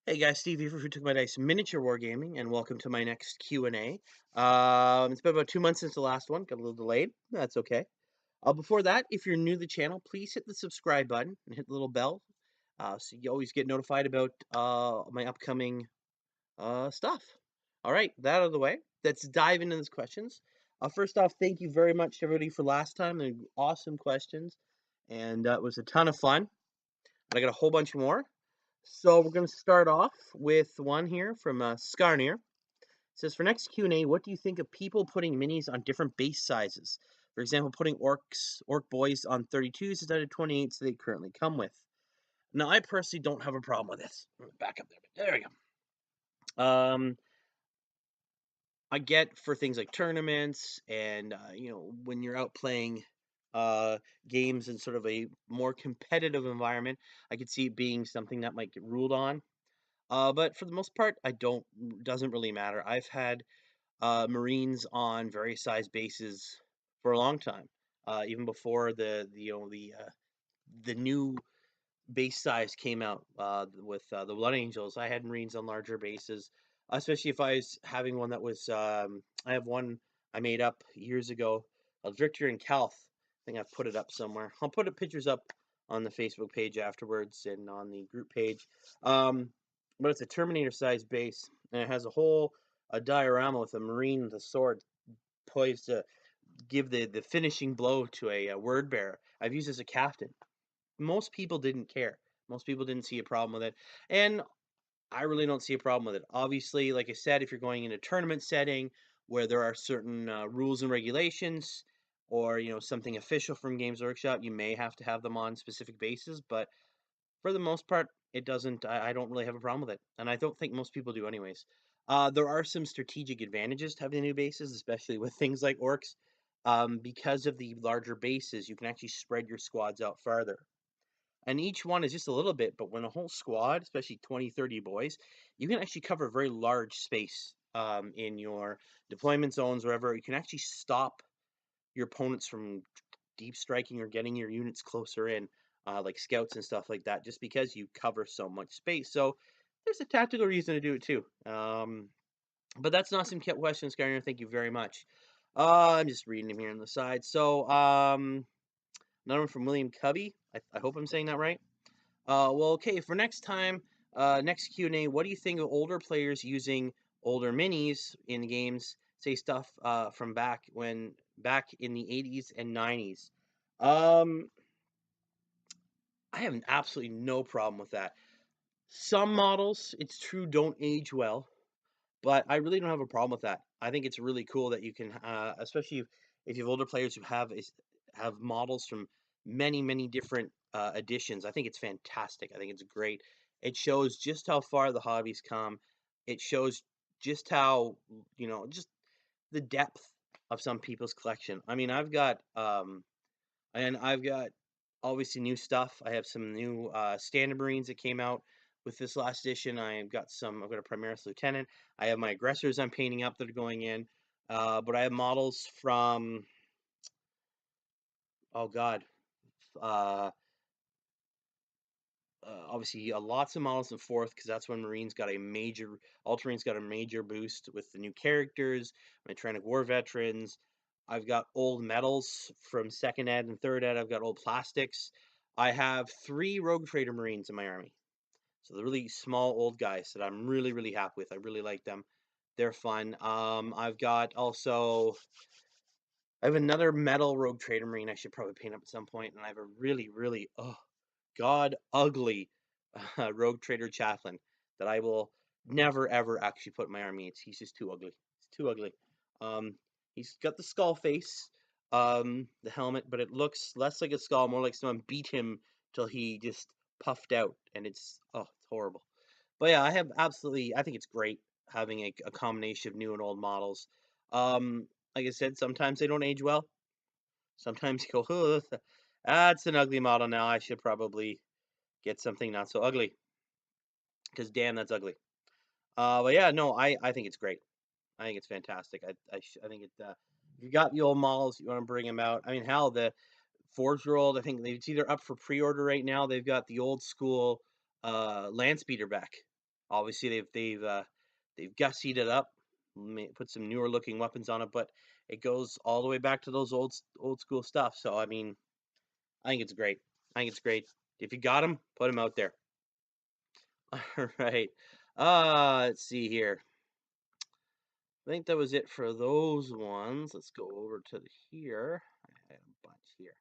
Hey guys, Steve here for Who Took My Dice Miniature Wargaming, and welcome to my next Q&A. It's been about 2 months since the last one, got a little delayed. That's okay. Before that, if you're new to the channel, please hit the subscribe button and hit the little bell, so you always get notified about my upcoming stuff. All right, that out of the way. Let's dive into these questions. First off, thank you very much everybody for last time. They're awesome questions, and it was a ton of fun. I got a whole bunch more. So we're going to start off with one here from Skarnir. It says, for next Q&A, what do you think of people putting minis on different base sizes? For example, putting orc boys on 32s instead of 28s they currently come with. Now, I personally don't have a problem with this. Back up there. There we go. I get for things like tournaments and, when you're out playing games in sort of a more competitive environment, I could see it being something that might get ruled on. But for the most part, I don't doesn't really matter. I've had Marines on various size bases for a long time, even before the new base size came out with the Blood Angels. I had Marines on larger bases, especially if I was having one that was. I have one I made up years ago, Victor and Calth. I think I've put it up somewhere. I'll put the pictures up on the Facebook page afterwards and on the group page. Um, but it's a Terminator size base, and it has a diorama with a Marine with a sword poised to give the finishing blow to a word bearer. I've used as a captain. Most people didn't care. Most people didn't see a problem with it, and I really don't see a problem with it. Obviously, like I said, if you're going in a tournament setting where there are certain rules and regulations, or something official from Games Workshop, you may have to have them on specific bases. But for the most part, it doesn't. I don't really have a problem with it, and I don't think most people do, anyways. There are some strategic advantages to having the new bases, especially with things like orcs. Because of the larger bases, you can actually spread your squads out farther, and each one is just a little bit, but when a whole squad, especially 20, 30 boys, you can actually cover a very large space in your deployment zones, wherever you can actually stop your opponents from deep striking or getting your units closer in, like scouts and stuff like that, just because you cover so much space. So there's a tactical reason to do it too. But that's an awesome question, Skyner. Thank you very much. I'm just reading them here on the side. So another one from William Cubby. I hope I'm saying that right. Well, okay, for next time, next Q&A, what do you think of older players using older minis in games, say stuff from back in the 80s and 90s? Um, I have absolutely no problem with that. Some models, it's true, don't age well, but I really don't have a problem with that. I think it's really cool that you can, especially if you have older players who have models from many, many different editions. I think it's fantastic. I think it's great. It shows just how far the hobby's come. It shows just how, just the depth of some people's collection. I mean, I've got obviously new stuff. I have some new standard Marines that came out with this last edition. I've got a Primaris Lieutenant. I have my aggressors I'm painting up that are going in. But I have models from, oh God, uh, obviously lots of models in fourth, because that's when Ultramarines got a major boost with the new characters, my Tyrannic War veterans. I've got old metals from second ed and third ed. I've got old plastics. I have 3 Rogue Trader Marines in my army. So the really small old guys that I'm really, really happy with. I really like them. They're fun. I have another metal Rogue Trader Marine I should probably paint up at some point, and I have a really, really, oh god, ugly Rogue Trader Chaplain that I will never ever actually put in my army. He's just too ugly. He's too ugly. Um, he's got the skull face, the helmet, but it looks less like a skull, more like someone beat him till he just puffed out, and it's horrible. But yeah, I think it's great having a combination of new and old models. Like I said, sometimes they don't age well. Sometimes you go, "Ugh, that's an ugly model now. I should probably get something not so ugly, because damn, that's ugly." But yeah, no, I think it's great. I think it's fantastic. I think if you got the old models, you want to bring them out. I mean, hell, the Forge World, I think it's either up for pre-order right now. They've got the old school Land Speeder back. Obviously, they've gussied it up, put some newer looking weapons on it, but it goes all the way back to those old school stuff. So I mean, I think it's great. I think it's great. If you got them, put them out there. All right. Let's see here. I think that was it for those ones. Let's go over to here. I had a bunch here.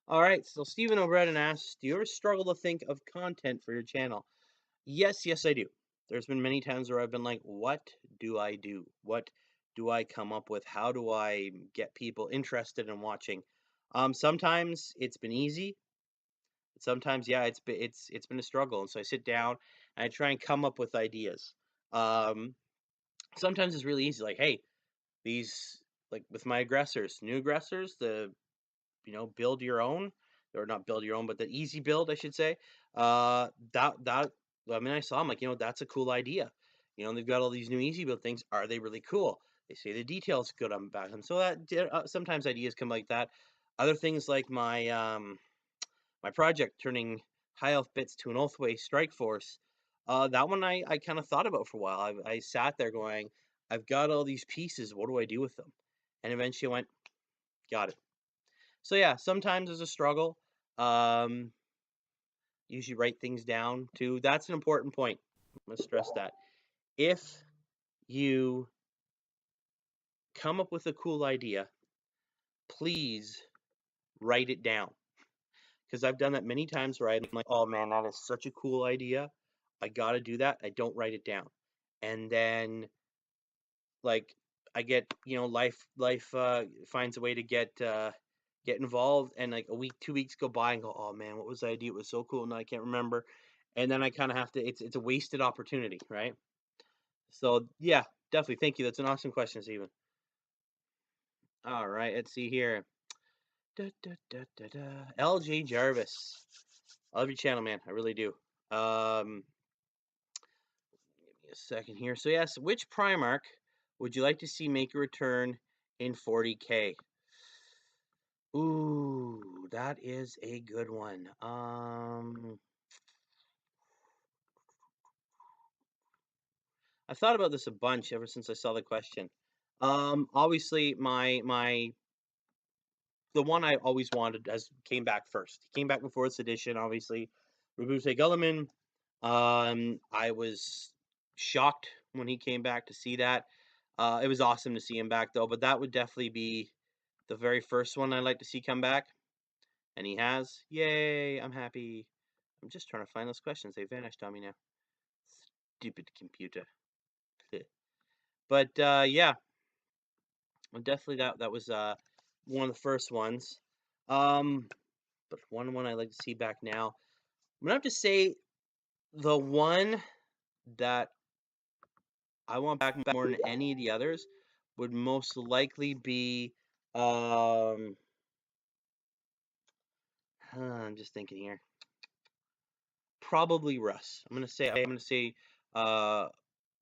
All right. So Stephen O'Brien asks, "Do you ever struggle to think of content for your channel?" Yes, I do. There's been many times where I've been like, "What do I do? What do I come up with? How do I get people interested in watching?" Sometimes it's been easy. Sometimes, yeah, it's been a struggle, and so I sit down and I try and come up with ideas. Um, Sometimes it's really easy, like, hey, these like with my aggressors, new aggressors, build your own, or not build your own, but the easy build, I should say. That I mean, I saw them like, that's a cool idea. They've got all these new easy build things. Are they really cool? They say the details good on back them. So sometimes ideas come like that. Other things like my project turning high elf bits to an Oathway strike force. That one I kind of thought about for a while. I sat there going, I've got all these pieces. What do I do with them? And eventually I went, got it. So yeah, sometimes there's a struggle. Um, Usually write things down too. That's an important point. I'm gonna stress that. If you come up with a cool idea, please write it down. Because I've done that many times where I'm like, oh man, that is such a cool idea. I gotta do that. I don't write it down. And then like I get, life finds a way to get involved, and like a week, 2 weeks go by and go, oh man, what was the idea? It was so cool and I can't remember. And then I kind of have to, it's a wasted opportunity, right? So yeah, definitely. Thank you. That's an awesome question, Stephen. All right, let's see here. Da, da, da, da, da. LJ Jarvis. I love your channel, man. I really do. Give me a second here. So yes, which Primarch would you like to see make a return in 40K? Ooh, that is a good one. I've thought about this a bunch ever since I saw the question. Obviously, the one I always wanted has came back first. He came back before this edition, obviously. Roboute Guilliman. I was shocked when he came back to see that. It was awesome to see him back though, but that would definitely be the very first one I'd like to see come back. And he has. Yay, I'm happy. I'm just trying to find those questions. They vanished on me now. Stupid computer. But yeah, definitely that was one of the first ones. But one I like to see back now. I'm gonna have to say the one that I want back more than any of the others would most likely be I'm just thinking here. Probably Russ. I'm gonna say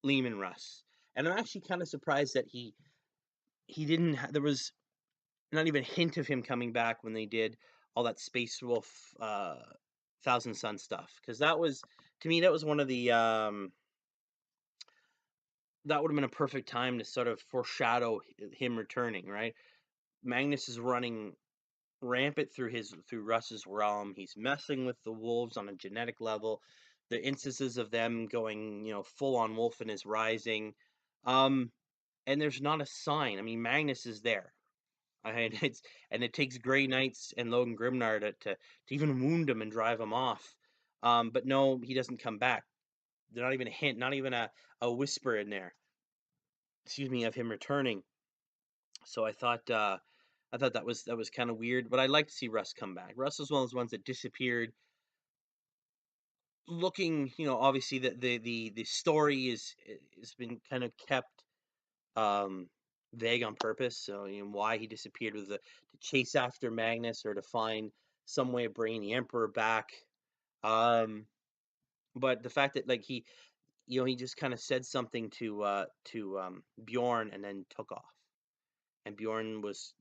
Leman Russ. And I'm actually kind of surprised that he didn't there was not even a hint of him coming back when they did all that Space Wolf Thousand Sun stuff, because that was, to me, that was one of the that would have been a perfect time to sort of foreshadow him returning, right? Magnus is running rampant through Russ's realm. He's messing with the wolves on a genetic level. The instances of them going, full on wolf and is rising. And there's not a sign. I mean, Magnus is there. It takes Grey Knights and Logan Grimnar to even wound him and drive him off. But no, he doesn't come back. There's not even a hint, not even a whisper in there. Excuse me, of him returning. So I thought that was kind of weird, but I'd like to see Russ come back. Russ was one of those ones that disappeared. Looking, obviously the story has been kind of kept vague on purpose. So why he disappeared was to chase after Magnus or to find some way of bringing the Emperor back. But the fact that like he just kind of said something to Bjorn and then took off, and Bjorn was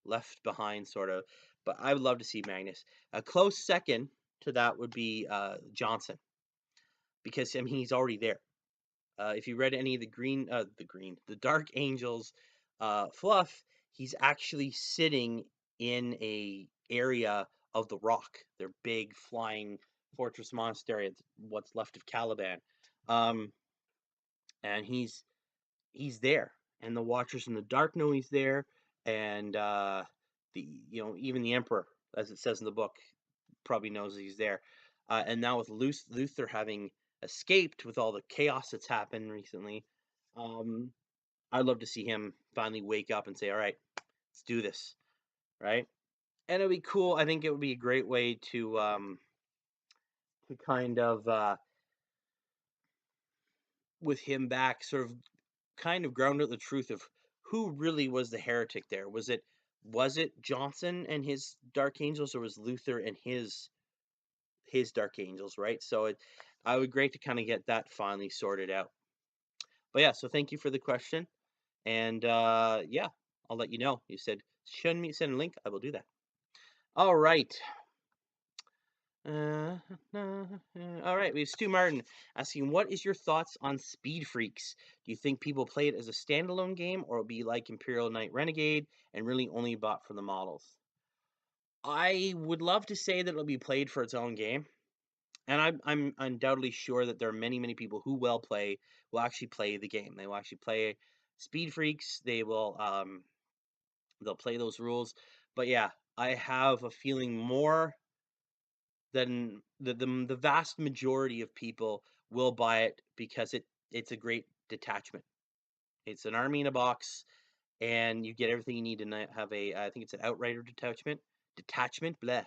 left behind sort of. But I would love to see Magnus. A close second to that would be Johnson. because I mean he's already there. If you read any of the Dark Angels fluff, he's actually sitting in a area of the Rock, their big flying fortress monastery, what's left of Caliban, um, and he's there, and the Watchers in the Dark know he's there, and even the Emperor, as it says in the book, probably knows he's there. And now with Luther having escaped with all the chaos that's happened recently, um, I'd love to see him finally wake up and say, "All right, let's do this," right? And it'd be cool. I think it would be a great way to kind of with him back, sort of kind of ground out the truth of who really was the heretic there. Was it Johnson and his Dark Angels, or was Luther and his Dark Angels, right? So I would great to kind of get that finally sorted out. But yeah, so thank you for the question, and yeah, I'll let you know. You said send a link. I will do that. All right. Uh, all right, we have Stu Martin asking, what is your thoughts on Speed Freaks? Do you think people play it as a standalone game, or it'll be like Imperial Knight Renegade and really only bought for the models? I would love to say that it'll be played for its own game, and I'm undoubtedly sure that there are many people who will actually play the game. They will actually play Speed Freaks. They'll play those rules. But yeah, I have a feeling more than the vast majority of people will buy it because it's a great detachment. It's an army in a box, and you get everything you need to have I think it's an Outrider detachment, blah.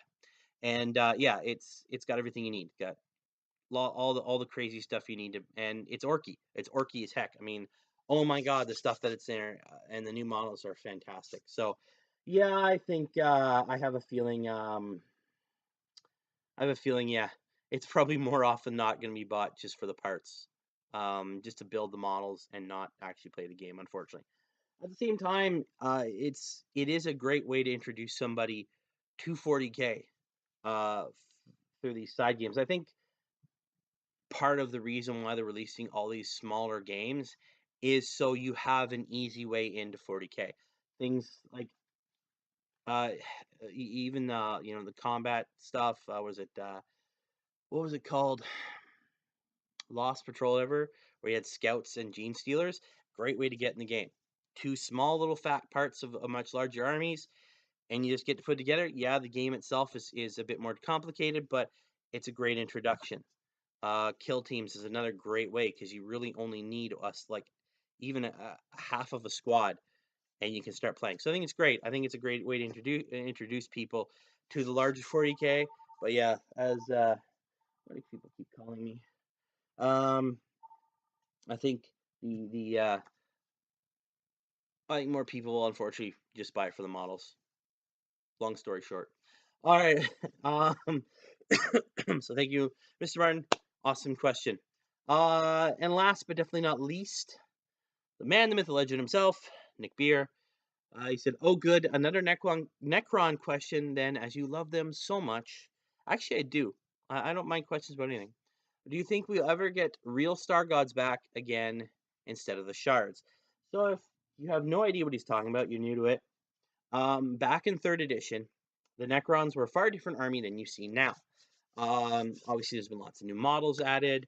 And yeah, it's got everything you need. Got all the crazy stuff you need to, and it's orky. It's orky as heck. I mean, oh my god, the stuff that it's there, and the new models are fantastic. So, yeah, I think I have a feeling. Yeah, it's probably more often not going to be bought just for the parts, just to build the models and not actually play the game. Unfortunately, at the same time, it is a great way to introduce somebody to 40K through these side games. I think part of the reason why they're releasing all these smaller games is so you have an easy way into 40K. Things like uh even the combat stuff, what was it called? Lost Patrol ever, where you had scouts and gene stealers. Great way to get in the game. Two small little fat parts of a much larger armies, and you just get to put together. Yeah, the game itself is a bit more complicated, but it's a great introduction. Kill teams is another great way because you really only need us like even a half of a squad, and you can start playing. So I think it's great. I think it's a great way to introduce people to the larger 40K. But yeah, as what do people keep calling me? Um, I think the I think more people will unfortunately just buy it for the models. Long story short. All right. So thank you, Mr. Martin. Awesome question. And last but definitely not least, the man, the myth, the legend himself, Nick Beer. He said, "Oh, good, another Necron question. Then, as you love them so much, actually, I do. I don't mind questions about anything. Do you think we'll ever get real Star Gods back again instead of the shards?" So, if you have no idea what he's talking about, you're new to it. Back in third edition, the Necrons were a far different army than you see now. Obviously, there's been lots of new models added,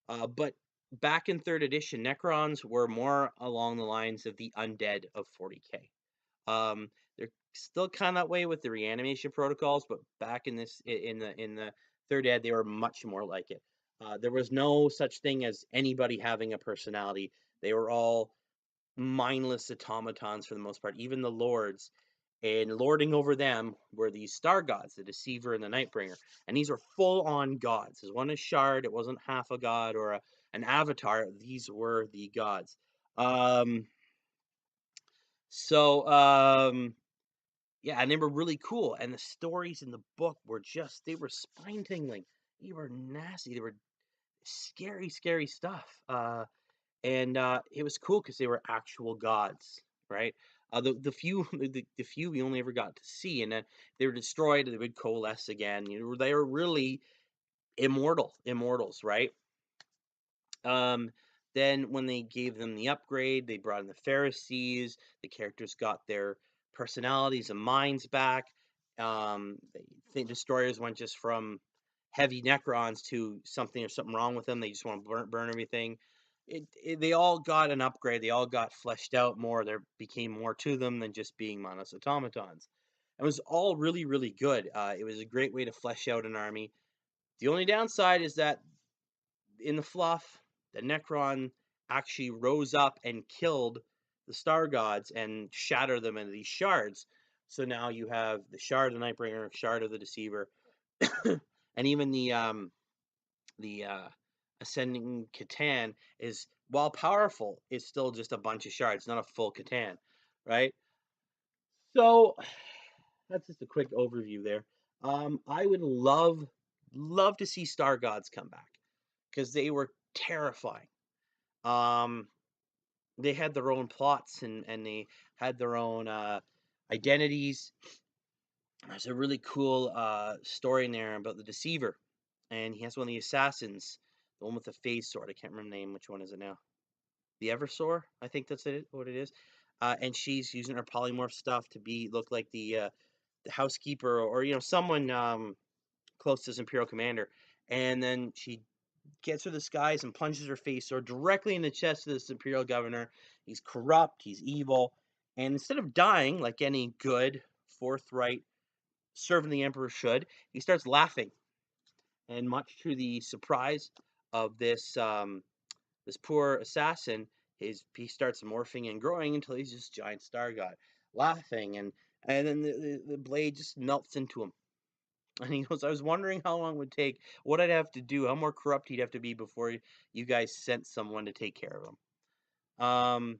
but back in third edition, Necrons were more along the lines of the undead of 40K. They're still kind of that way with the reanimation protocols, but back in the third ed, they were much more like it. There was no such thing as anybody having a personality. They were all mindless automatons for the most part. Even the lords, and lording over them were these star gods, the Deceiver and the Nightbringer, and these were full-on gods. As one is shard, it wasn't half a god or an avatar. These were the gods. Um, so yeah, and they were really cool, and the stories in the book were they were spine tingling. They were nasty. They were scary, scary stuff. And it was cool because they were actual gods, right? The few the few we only ever got to see, and then they were destroyed, and they would coalesce again. They were really immortals, right? Um, then when they gave them the upgrade, they brought in the Pharisees. The characters got their personalities and minds back. The destroyers went just from heavy Necrons to something or something wrong with them. They just want to burn everything. They all got an upgrade. They all got fleshed out more. There became more to them than just being mindless automatons. It was all really, really good. It was a great way to flesh out an army. The only downside is that in the fluff, the Necron actually rose up and killed the Star Gods and shattered them into these shards. So now you have the Shard of the Nightbringer, Shard of the Deceiver, and even the Ascending Catan is, while powerful, is still just a bunch of shards, not a full Catan, right? So that's just a quick overview there. I would love to see Star Gods come back because they were terrifying. Um, they had their own plots and they had their own identities. There's a really cool story in there about the Deceiver, and he has one of the assassins, the one with the phase sword. I can't remember the name. Which one is it now? The Eversor, I think that's it. What it is. And she's using her polymorph stuff to look like the housekeeper or someone close to this Imperial commander, and then she gets her disguise and plunges her face sword directly in the chest of this imperial governor. He's corrupt, he's evil, and instead of dying like any good, forthright servant of the emperor should, he starts laughing. And much to the surprise of this poor assassin, he starts morphing and growing until he's just giant star god, laughing, and then the blade just melts into him. And he goes, I was wondering how long it would take, what I'd have to do, how more corrupt he'd have to be before you guys sent someone to take care of him.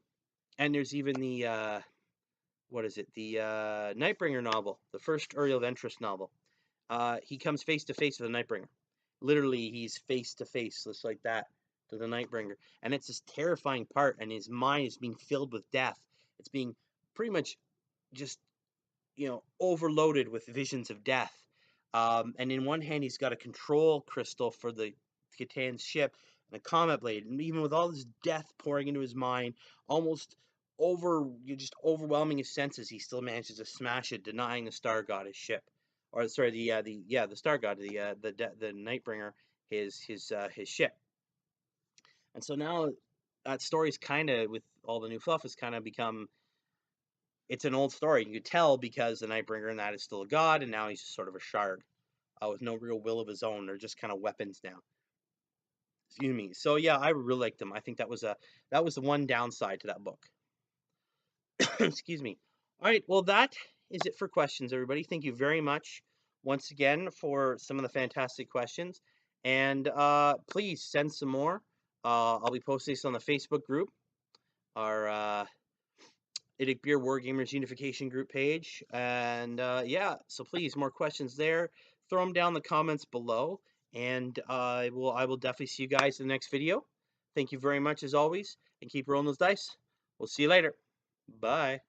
And there's even the what is it? The Nightbringer novel, the first Uriel Ventress novel. He comes face to face with the Nightbringer. Literally, he's face to face, just like that, to the Nightbringer. And it's this terrifying part, and his mind is being filled with death. It's being pretty much just overloaded with visions of death. And in one hand, he's got a control crystal for the Catan's ship and a comet blade. And even with all this death pouring into his mind, almost just overwhelming his senses, he still manages to smash it, denying the Star God his ship, or sorry, the Star God, the Nightbringer, his ship. And so now that story's kind of, with all the new fluff, has kind of become, it's an old story. You could tell because the Nightbringer in that is still a god, and now he's just sort of a shard with no real will of his own. They're just kind of weapons now. Excuse me. So yeah, I really liked them. I think that was the one downside to that book. Excuse me. All right. Well, that is it for questions, everybody. Thank you very much once again for some of the fantastic questions, and please send some more. I'll be posting this on the Facebook group, our Idic Beer Wargamers Unification group page. And yeah, so please, more questions there. Throw them down in the comments below. And I will definitely see you guys in the next video. Thank you very much as always. And keep rolling those dice. We'll see you later. Bye.